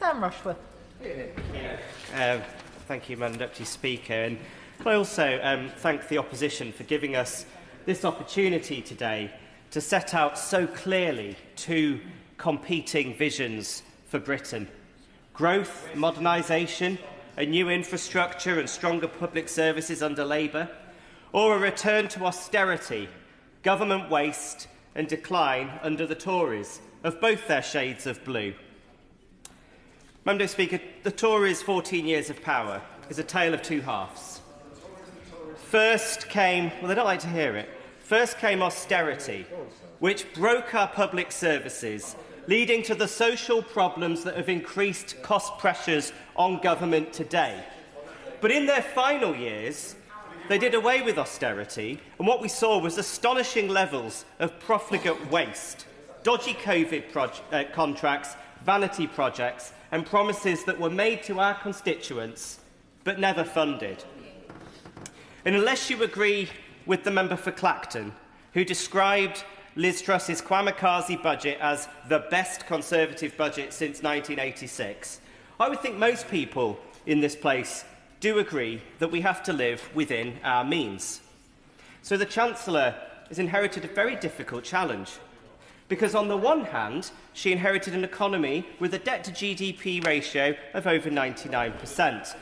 Sam Rushworth. Thank you, Madam Deputy Speaker. And I also thank the opposition for giving us this opportunity today to set out so clearly two competing visions for Britain: growth, modernisation, a new infrastructure and stronger public services under Labour, or a return to austerity, government waste and decline under the Tories, of both their shades of blue. Madam Deputy Speaker, the Tories' 14 years of power is a tale of two halves. First came, well, they don't like to hear it, first came austerity, which broke our public services, leading to the social problems that have increased cost pressures on government today. But in their final years, they did away with austerity, and what we saw was astonishing levels of profligate waste, dodgy COVID contracts, vanity projects, and promises that were made to our constituents but never funded. And unless you agree with the member for Clacton, who described Liz Truss's kamikaze budget as the best Conservative budget since 1986, I would think most people in this place do agree that we have to live within our means. So the Chancellor has inherited a very difficult challenge, because on the one hand, she inherited an economy with a debt-to-GDP ratio of over 99%,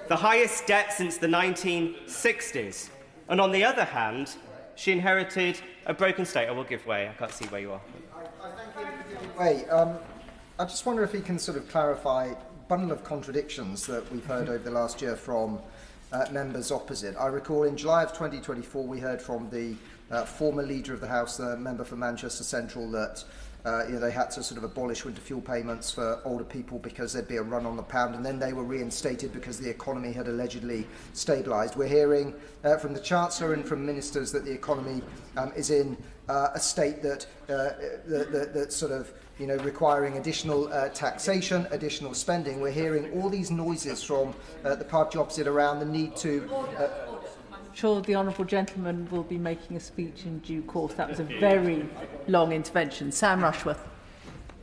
the highest debt since the 1960s. And on the other hand, she inherited a broken state. I will give way. I can't see where you are. I thank you for giving way. I just wonder if he can sort of clarify a bundle of contradictions that we've heard over the last year from members opposite. I recall in July of 2024 we heard from the former Leader of the House, the member for Manchester Central, that they had to sort of abolish winter fuel payments for older people because there'd be a run on the pound, and then they were reinstated because the economy had allegedly stabilised. We're hearing from the Chancellor and from ministers that the economy is in a state that sort of requiring additional taxation, additional spending. We're hearing all these noises from the party opposite around the need to. I'm sure the honourable gentleman will be making a speech in due course. That was a very long intervention. Sam Rushworth.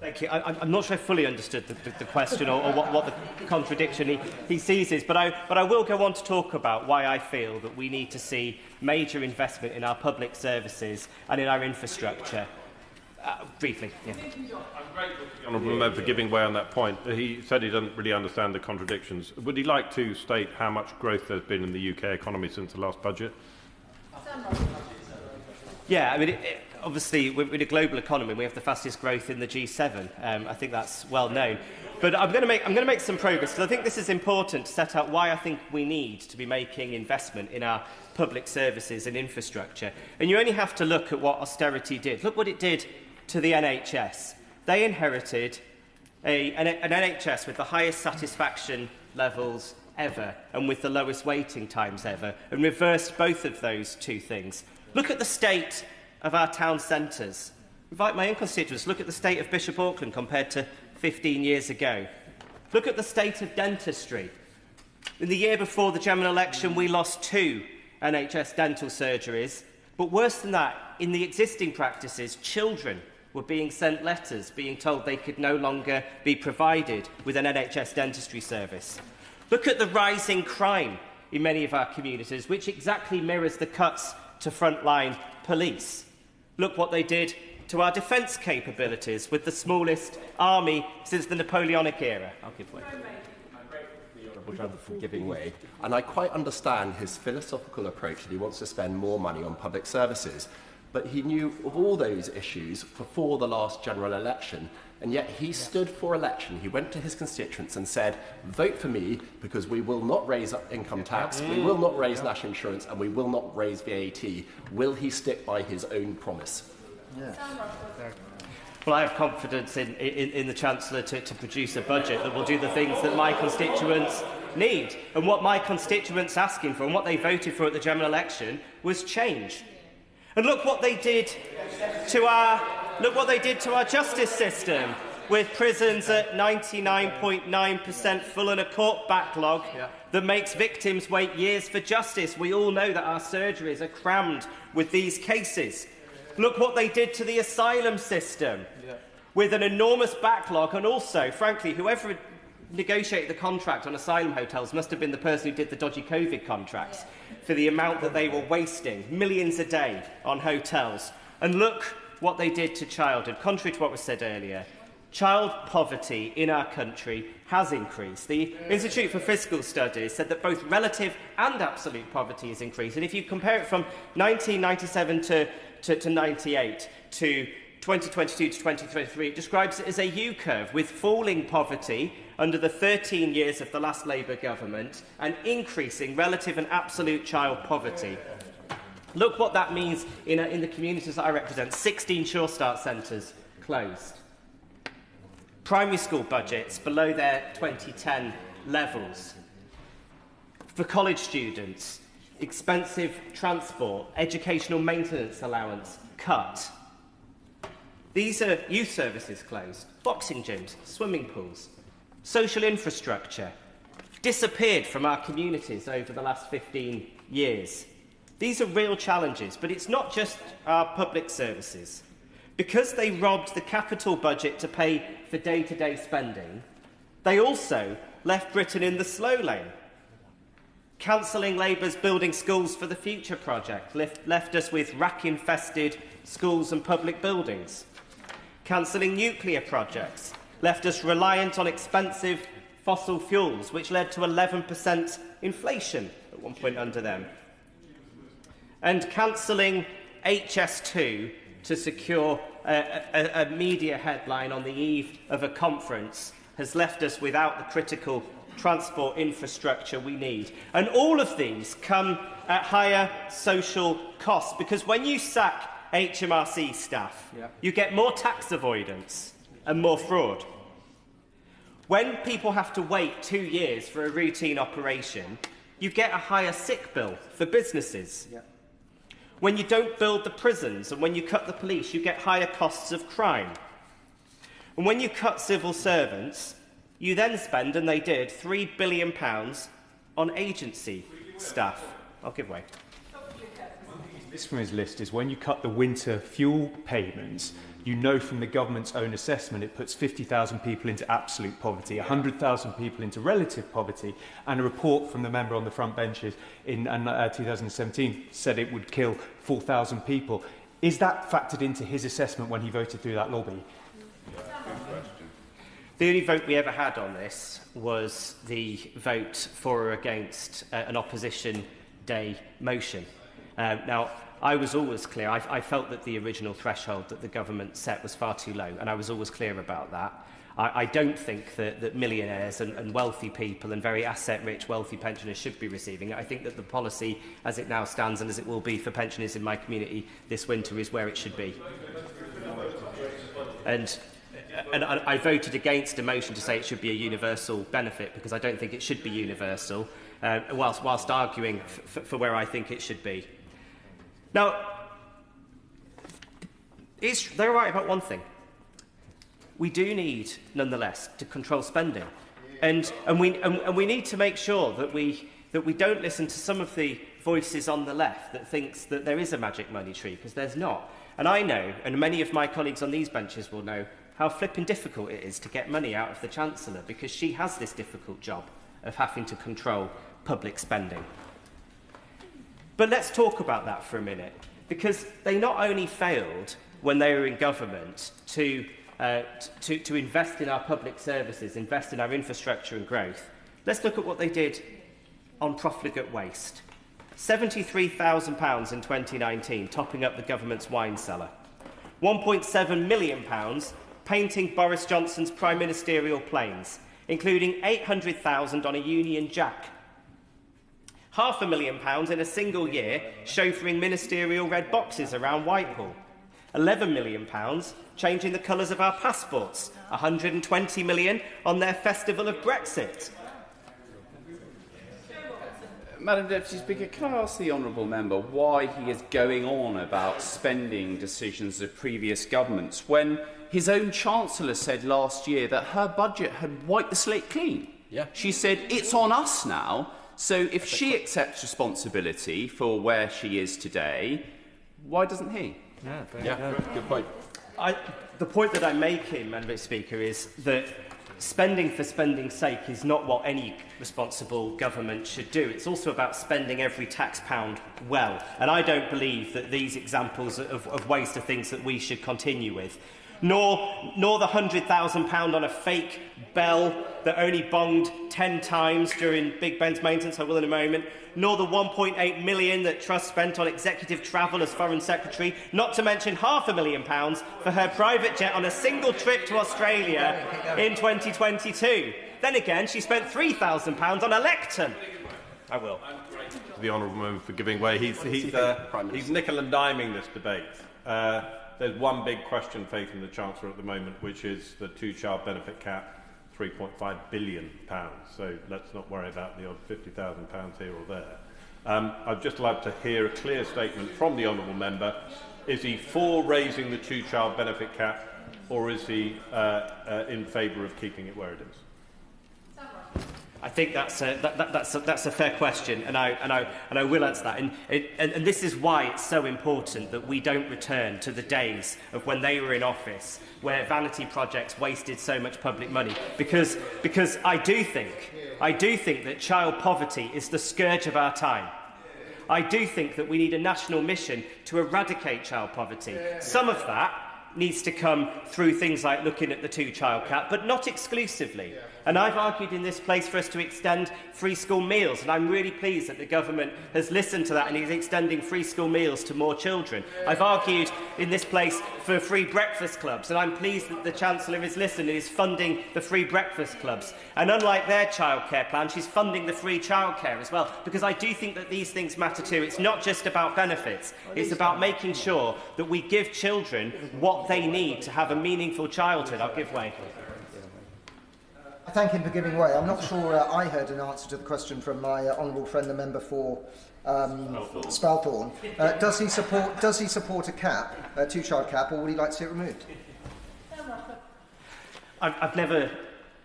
Thank you. I'm not sure I fully understood the question or what the contradiction he seizes, but I will go on to talk about why I feel that we need to see major investment in our public services and in our infrastructure. Briefly, yeah. I'm grateful to the honourable member for giving way on that point. He said he doesn't really understand the contradictions. Would he like to state how much growth there's been in the UK economy since the last budget? Yeah, I mean, obviously, with a global economy, we have the fastest growth in the G7. I think that's well known. But I'm going to make some progress, because I think this is important to set out why I think we need to be making investment in our public services and infrastructure. And you only have to look at what austerity did. Look what it did to the NHS. They inherited an NHS with the highest satisfaction levels ever and with the lowest waiting times ever, and reversed both of those two things. Look at the state of our town centres. Invite my own constituents. Look at the state of Bishop Auckland compared to 15 years ago. Look at the state of dentistry. In the year before the general election, we lost 2 NHS dental surgeries. But worse than that, in the existing practices, children were being sent letters being told they could no longer be provided with an NHS dentistry service. Look at the rising crime in many of our communities, which exactly mirrors the cuts to frontline police. Look what they did to our defence capabilities with the smallest army since the Napoleonic era. I'll give way. For giving way, and I quite understand his philosophical approach that he wants to spend more money on public services, but he knew of all those issues before the last general election, and yet he stood for election. He went to his constituents and said, vote for me because we will not raise income tax, we will not raise national insurance, and we will not raise VAT. Will he stick by his own promise? Yeah. Well, I have confidence in the Chancellor to produce a budget that will do the things that my constituents need. And what my constituents are asking for and what they voted for at the general election was change. And look what they did to our justice system, with prisons at 99.9% full and a court backlog that makes victims wait years for justice. We all know that our surgeries are crammed with these cases. Look what they did to the asylum system, with an enormous backlog, and also, frankly, whoever negotiated the contract on asylum hotels must have been the person who did the dodgy COVID contracts for the amount that they were wasting, millions a day on hotels. And look what they did to childhood. Contrary to what was said earlier, child poverty in our country has increased. The Institute for Fiscal Studies said that both relative and absolute poverty has increased. And if you compare it from 1997 to 98 to 2022 to 2023, it describes it as a U-curve with falling poverty under the 13 years of the last Labour government and increasing relative and absolute child poverty. Look what that means in the communities that I represent. 16 Sure Start centres closed. Primary school budgets below their 2010 levels. For college students, expensive transport, educational maintenance allowance cut. These are youth services closed, boxing gyms, swimming pools, social infrastructure disappeared from our communities over the last 15 years. These are real challenges, but it's not just our public services. Because they robbed the capital budget to pay for day-to-day spending, they also left Britain in the slow lane. Cancelling Labour's Building Schools for the Future project left us with rack-infested schools and public buildings. Cancelling nuclear projects left us reliant on expensive fossil fuels, which led to 11% inflation at one point under them. And cancelling HS2 to secure a media headline on the eve of a conference has left us without the critical transport infrastructure we need. And all of these come at higher social costs, because when you sack HMRC staff, you get more tax avoidance and more fraud. When people have to wait 2 years for a routine operation, you get a higher sick bill for businesses. When you don't build the prisons and when you cut the police, you get higher costs of crime. And when you cut civil servants, you then spend, and they did, £3 billion on agency staff. I'll give way. This from his list is when you cut the winter fuel payments, you know from the government's own assessment it puts 50,000 people into absolute poverty, 100,000 people into relative poverty, and a report from the member on the front benches in 2017 said it would kill 4,000 people. Is that factored into his assessment when he voted through that lobby? The only vote we ever had on this was the vote for or against an opposition day motion. Now, I was always clear. I felt that the original threshold that the government set was far too low, and I was always clear about that. I don't think that millionaires and wealthy people and very asset-rich wealthy pensioners should be receiving it. I think that the policy, as it now stands and as it will be for pensioners in my community this winter, is where it should be. And I voted against a motion to say it should be a universal benefit, because I don't think it should be universal, whilst arguing for where I think it should be. Now, they're right about one thing. We do need, nonetheless, to control spending, and we need to make sure that we don't listen to some of the voices on the left that thinks that there is a magic money tree, because there's not. And I know, and many of my colleagues on these benches will know, how flipping difficult it is to get money out of the Chancellor, because she has this difficult job of having to control public spending. But let's talk about that for a minute, because they not only failed when they were in government to invest in our public services, invest in our infrastructure and growth. Let's look at what they did on profligate waste. £73,000 in 2019, topping up the government's wine cellar. £1.7 million painting Boris Johnson's prime ministerial planes, including £800,000 on a Union Jack. £500,000 in a single year chauffeuring ministerial red boxes around Whitehall. £11 million changing the colours of our passports. £120 million on their festival of Brexit. Madam Deputy Speaker, can I ask the honourable member why he is going on about spending decisions of previous governments when his own Chancellor said last year that her budget had wiped the slate clean? She said, it's on us now. So if she accepts responsibility for where she is today, why doesn't he? Good point. The point that I'm making, Madam Speaker, is that spending for spending's sake is not what any responsible government should do. It's also about spending every tax pound well. And I don't believe that these examples of waste are things that we should continue with. Nor the £100,000 on a fake bell that only bonged 10 times during Big Ben's maintenance, I will in a moment, nor the £1.8 million that Truss spent on executive travel as Foreign Secretary, not to mention £500,000 for her private jet on a single trip to Australia in 2022. Then again, she spent £3,000 on a lectern. I will. The honourable member for giving way. He's nickel and diming this debate. There's one big question facing the Chancellor at the moment, which is the two-child benefit cap, £3.5 billion. So let's not worry about the odd £50,000 here or there. I'd just like to hear a clear statement from the honourable member. Is he for raising the two-child benefit cap, or is he in favour of keeping it where it is? I think that's a fair question, and I will answer that. And this is why it's so important that we don't return to the days of when they were in office, where vanity projects wasted so much public money. Because I do think that child poverty is the scourge of our time. I do think that we need a national mission to eradicate child poverty. Some of that needs to come through things like looking at the two-child cap, but not exclusively. And I've argued in this place for us to extend free school meals, and I'm really pleased that the government has listened to that and is extending free school meals to more children. I've argued in this place for free breakfast clubs, and I'm pleased that the Chancellor is listening and is funding the free breakfast clubs. And unlike their childcare plan, she's funding the free childcare as well, because I do think that these things matter too. It's not just about benefits, it's about making sure that we give children what they need to have a meaningful childhood. I'll give way. I thank him for giving way. I'm not sure I heard an answer to the question from my honourable friend, the member for Spalthorne. Does he support a cap, a two-child cap, or would he like to see it removed? I've never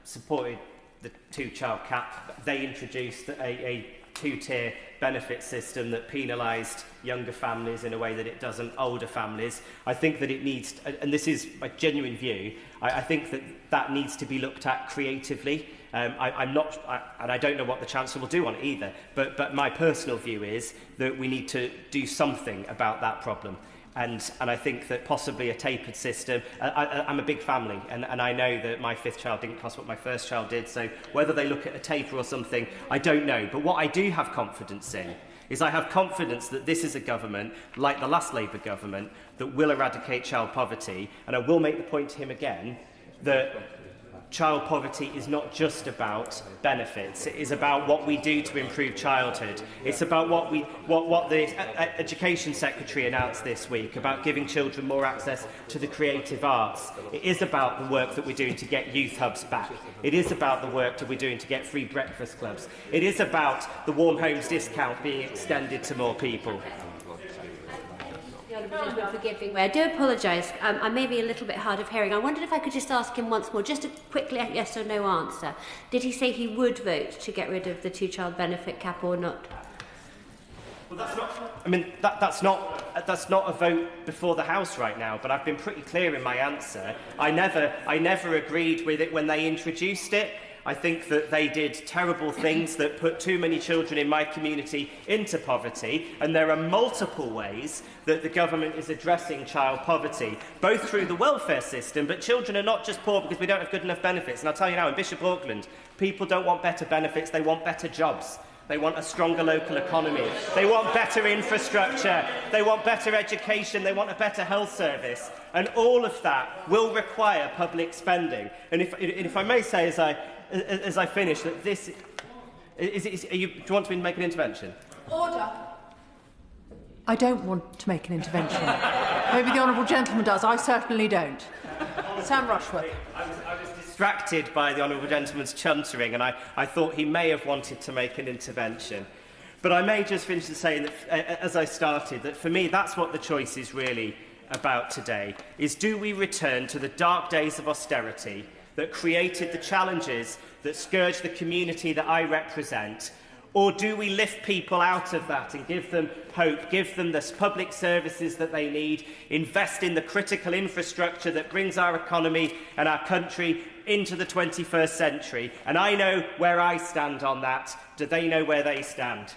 supported the two-child cap. They introduced a two-tier benefit system that penalised younger families in a way that it doesn't older families. I think that it needs, and this is my genuine view, I think that needs to be looked at creatively. I'm not, and I don't know what the Chancellor will do on it either, but my personal view is that we need to do something about that problem. And I think that possibly a tapered system, I'm a big family, and I know that my fifth child didn't cost what my first child did, so whether they look at a taper or something, I don't know. But what I do have confidence in is I have confidence that this is a government, like the last Labour government, that will eradicate child poverty. And I will make the point to him again that child poverty is not just about benefits. It is about what we do to improve childhood. It's about what the Education Secretary announced this week about giving children more access to the creative arts. It is about the work that we're doing to get youth hubs back. It is about the work that we're doing to get free breakfast clubs. It is about the Warm Homes discount being extended to more people. For giving way. I do apologise. I may be a little bit hard of hearing. I wondered if I could just ask him once more, just a quickly yes or no answer. Did he say he would vote to get rid of the two-child benefit cap or not? Well, that's not. I mean, that's not a vote before the House right now. But I've been pretty clear in my answer. I never agreed with it when they introduced it. I think that they did terrible things that put too many children in my community into poverty, and there are multiple ways that the government is addressing child poverty, both through the welfare system, but children are not just poor because we don't have good enough benefits. And I'll tell you now, in Bishop Auckland, people don't want better benefits, they want better jobs. They want a stronger local economy. They want better infrastructure. They want better education. They want a better health service. And all of that will require public spending. And if I may say, as I finish, that this do you want me to make an intervention? Order. I don't want to make an intervention. Maybe the honourable gentleman does. I certainly don't. Sam Rushworth. I was distracted by the honourable gentleman's chuntering, and I thought he may have wanted to make an intervention. But I may just finish in saying that, as I started, that for me that's what the choice is really about today, is do we return to the dark days of austerity that created the challenges that scourge the community that I represent, Or do we lift people out of that and give them hope, give them the public services that they need, invest in the critical infrastructure that brings our economy and our country into the 21st century? And I know where I stand on that. Do they know where they stand?